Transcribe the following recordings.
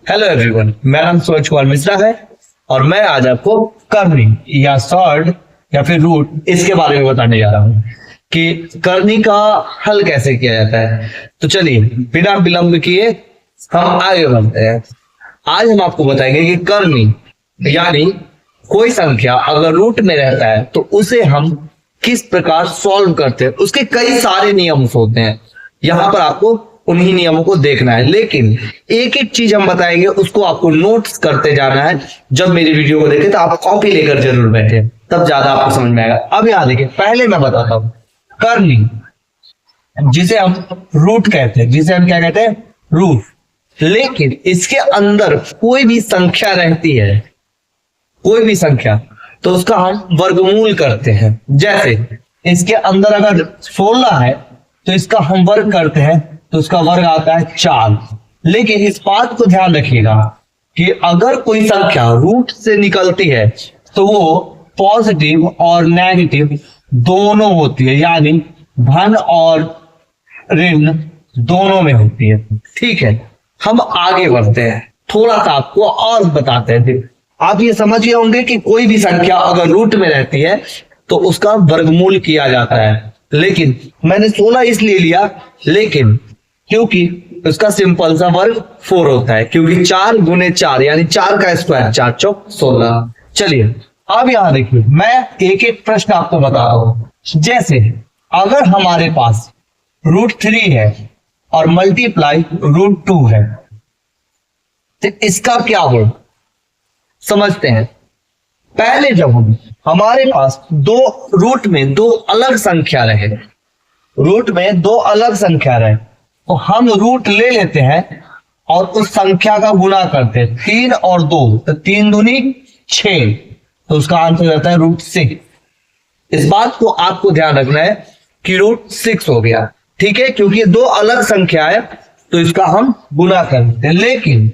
Hello everyone, मेरा नाम सूरज कुमार मिश्रा है और मैं आज आपको करनी या सॉर्ड या फिर रूट इसके बारे में बताने जा रहा हूँ कि करनी का हल कैसे किया जाता है। तो चलिए बिना विलंब किए हम आगे बढ़ते हैं। आज हम आपको बताएंगे कि करनी यानी कोई संख्या अगर रूट में रहता है तो उसे हम किस प्रकार सॉल्व करते हैं। उसके कई सारे नियम होते हैं, यहाँ पर आपको उन्हीं नियमों को देखना है, लेकिन एक एक चीज हम बताएंगे उसको आपको नोट्स करते जाना है। जब मेरी वीडियो को देखें तो आप कॉपी लेकर जरूर बैठे, तब ज्यादा आपको समझ में आएगा। अब यहाँ देखिए, पहले मैं बताता हूं करनी जिसे हम रूट कहते हैं, जिसे हम क्या कहते हैं रूट। लेकिन इसके अंदर कोई भी संख्या रहती है, कोई भी संख्या, तो उसका हम वर्गमूल करते हैं। जैसे इसके अंदर अगर 16 है तो इसका हम वर्ग करते हैं तो उसका वर्ग आता है 4। लेकिन इस बात को ध्यान रखिएगा कि अगर कोई संख्या रूट से निकलती है तो वो पॉजिटिव और नेगेटिव दोनों होती है, यानी धन और ऋण दोनों में होती है। ठीक है, हम आगे बढ़ते हैं, थोड़ा सा आपको और बताते हैं। आप ये समझ गए होंगे कि कोई भी संख्या अगर रूट में रहती है तो उसका वर्गमूल किया जाता है। लेकिन मैंने 16 इसलिए लिया, लेकिन क्योंकि उसका सिंपल सा वर्ग 4 होता है, क्योंकि 4 गुने 4 यानी 4 का स्क्वायर, 4 चौक 16। चलिए अब यहां देखिए, मैं एक एक प्रश्न आपको बता रहा हूं। जैसे अगर हमारे पास √3 है और मल्टीप्लाई √2 है तो इसका क्या होगा समझते हैं। पहले जब हमारे पास दो रूट में दो अलग संख्या रहे, रूट में दो अलग संख्या रहे, तो हम रूट ले लेते हैं और उस संख्या का गुणा करते हैं। 3 और 2 तो 3 दूनी 6, तो उसका आंसर रहता है √6। इस बात को आपको ध्यान रखना है कि √6 हो गया। ठीक है, क्योंकि दो अलग संख्या है तो इसका हम गुणा करते हैं। लेकिन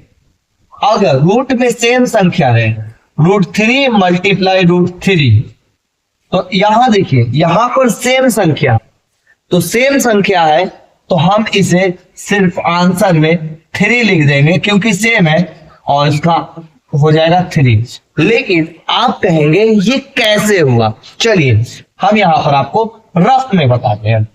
अगर रूट में सेम संख्या है, √3 मल्टीप्लाई √3, तो यहां देखिए, यहां पर सेम संख्या, तो सेम संख्या है तो हम इसे सिर्फ आंसर में 3 लिख देंगे क्योंकि सेम है, और इसका हो जाएगा 3। लेकिन आप कहेंगे ये कैसे हुआ। चलिए हम यहां पर आपको रफ में बताते हैं।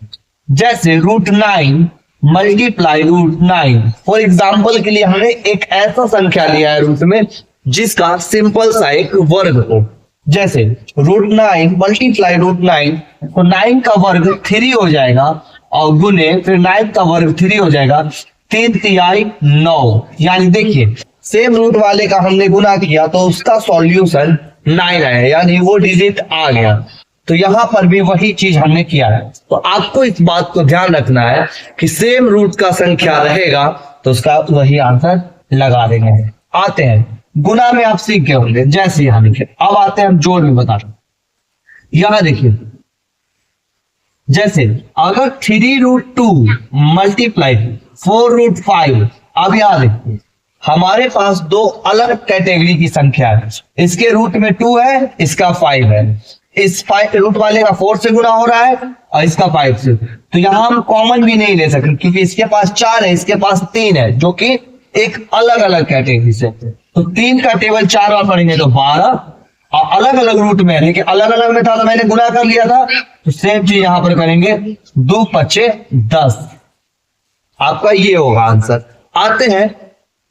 जैसे √9 मल्टीप्लाई √9, फॉर एग्जाम्पल के लिए हमने एक ऐसा संख्या लिया है रूट में जिसका सिंपल सा एक वर्ग हो। जैसे √9 मल्टीप्लाई √9, तो 9 का वर्ग 3 हो जाएगा, और गुने फिर 9 का वर्ग 3 हो जाएगा, 3 तिहाई 9। यानी देखिए सेम रूट वाले का हमने गुना किया तो उसका सॉल्यूशन 9 आया, यानी वो डिजिट आ गया। तो यहां पर भी वही चीज हमने किया है। तो आपको इस बात को ध्यान रखना है कि सेम रूट का संख्या रहेगा तो उसका वही आंसर लगा देंगे। आते हैं गुना में, आप सीख गए होंगे जैसे यहां लिखे। अब आते हैं हम जोड़ में बता रहे। यहां देखिए, जैसे अगर 3√2 मल्टीप्लाई 4√5, अब यहां देखिए हमारे पास दो अलग कैटेगरी की संख्या है। इसके रूट में 2 है, इसका 5 है। इस 5 रूट वाले का 4 से गुना हो रहा है और इसका 5 से, तो यहां हम कॉमन भी नहीं ले सकते क्योंकि इसके पास 4 है, इसके पास 3 है, जो कि एक अलग अलग कैटेगरी से। तो 3 का टेबल 4 बार पढ़ेंगे तो 12, और अलग अलग रूट में है कि अलग अलग में था तो मैंने गुना कर लिया था, तो सेम चीज यहां पर करेंगे, 2 5 10, आपका ये होगा आंसर। आते हैं,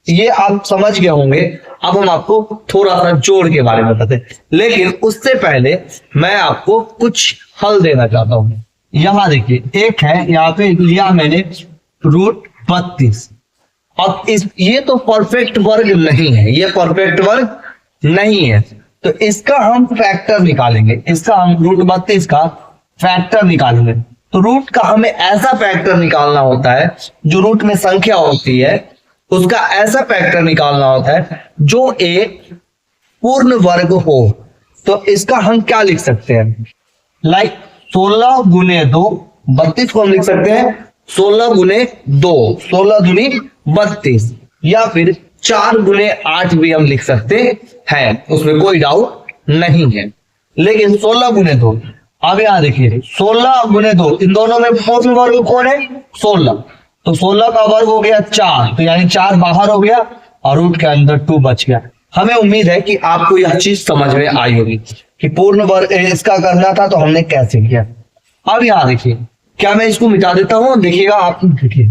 ये आप समझ गए होंगे। अब हम आपको थोड़ा सा जोड़ के बारे में बताते हैं, लेकिन उससे पहले मैं आपको कुछ हल देना चाहता हूं। यहां देखिए, एक है यहाँ पे लिया मैंने √32। अब ये तो परफेक्ट वर्ग नहीं है, ये परफेक्ट वर्ग नहीं है, तो इसका हम फैक्टर निकालेंगे। इसका हम √32 का फैक्टर निकालेंगे। तो रूट का हमें ऐसा फैक्टर निकालना होता है, जो रूट में संख्या होती है उसका ऐसा फैक्टर निकालना होता है जो एक पूर्ण वर्ग हो। तो इसका हम क्या लिख सकते हैं, लाइक 16 गुने 2, 32 को हम लिख सकते हैं 16 गुने 2, 16 दूनी 32, या फिर 4 गुने 8 भी हम लिख सकते हैं, उसमें कोई डाउट नहीं है। लेकिन 16 गुने 2, अब यहां देखिए 16 गुने 2, इन दोनों में पूर्ण वर्ग कौन है, 16, तो 16 का वर्ग हो गया 4, तो यानी 4 बाहर हो गया, और रूट के अंदर 2 बच गया। हमें उम्मीद है कि आपको यह चीज समझ में आई होगी कि पूर्ण वर्ग इसका करना था तो हमने कैसे किया। अब यहाँ देखिए, क्या मैं इसको मिटा देता हूं, देखिएगा आप, देखिए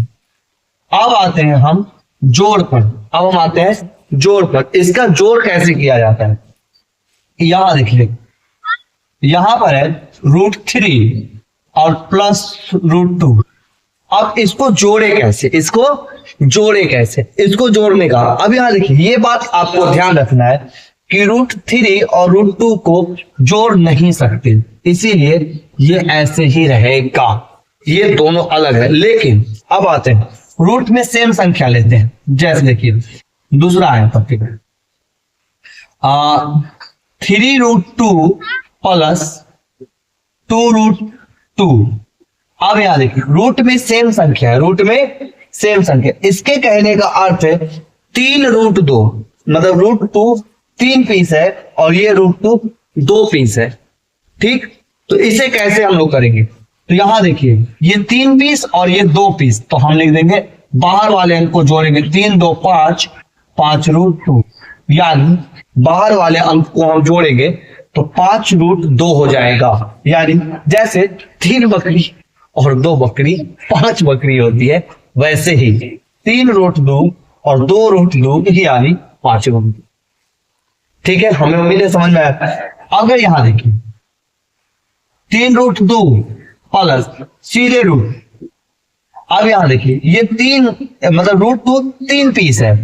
अब आते हैं हम जोड़ पर। अब हम आते हैं जोड़ पर। इसका जोड़ कैसे किया जाता है, यहां देखिए, यहां पर है √3 और प्लस √2। अब इसको जोड़े कैसे, इसको जोड़े कैसे, इसको जोड़ने का, अब यहां देखिए, ये बात आपको ध्यान रखना है कि √3 और √2 को जोड़ नहीं सकते, इसीलिए ये ऐसे ही रहेगा, ये दोनों अलग है। लेकिन अब आते हैं रूट में सेम संख्या लेते हैं, जैसे देखिए दूसरा है पर्टिकुलर 3√2 प्लस 2√2। अब यहां देखिए, रूट में सेम संख्या है, रूट में सेम संख्या, इसके कहने का अर्थ है 3√2, मतलब √2 3 पीस है और ये √2 2 पीस है। ठीक, तो इसे कैसे हम लोग करेंगे, तो यहां देखिए ये 3 पीस और ये 2 पीस, तो हम लिख देंगे बाहर वाले अंक को जोड़ेंगे, 3 2 5, 5√2, यानी बाहर वाले अंक को हम जोड़ेंगे तो 5√2 हो जाएगा। यानी जैसे 3 बकरी और 2 बकरी 5 बकरी होती है, वैसे ही 3√2 और 2√2 यानी 5 बकरी। ठीक है, हमें उम्मीद है समझ में आया। अगर यहां देखिए 3√2 प्लस सीधे रूट, अब यहां देखिए ये 3, मतलब √2 3 पीस है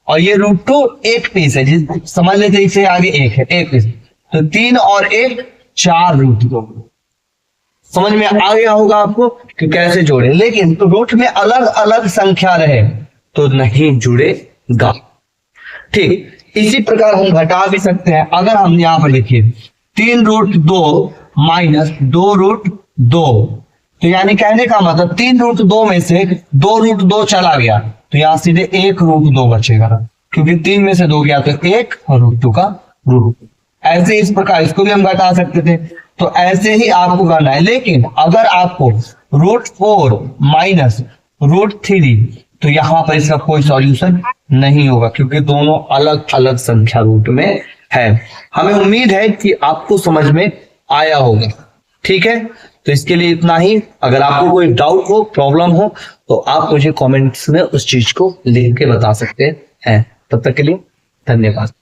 और ये √2 1 पीस है, समझ लेते इसे आगे 1 है, 1 पीस, तो 3 और 1 4√2। समझ में आ गया होगा आपको कि कैसे जोड़े। लेकिन तो रूट में अलग अलग संख्या रहे तो नहीं जुड़ेगा। ठीक, इसी प्रकार हम घटा भी सकते हैं। अगर हम यहां पर देखिए 3√2 माइनस 2√2, तो यानी कहने का मतलब 3√2 में से 2√2 चला गया, तो यहां सीधे 1√2 बचेगा, क्योंकि 3 में से 2 गया तो 1 और √2 का रूट। ऐसे इस प्रकार इसको भी हम घटा सकते थे, तो ऐसे ही आपको करना है। लेकिन अगर आपको √4 माइनस √3, तो यहां पर इसका कोई सॉल्यूशन नहीं होगा, क्योंकि दोनों अलग अलग संख्या रूट में है। हमें उम्मीद है कि आपको समझ में आया होगा। ठीक है, तो इसके लिए इतना ही। अगर आपको कोई डाउट हो, प्रॉब्लम हो, तो आप मुझे कमेंट्स में उस चीज को लिख के बता सकते हैं। तब तक के लिए धन्यवाद।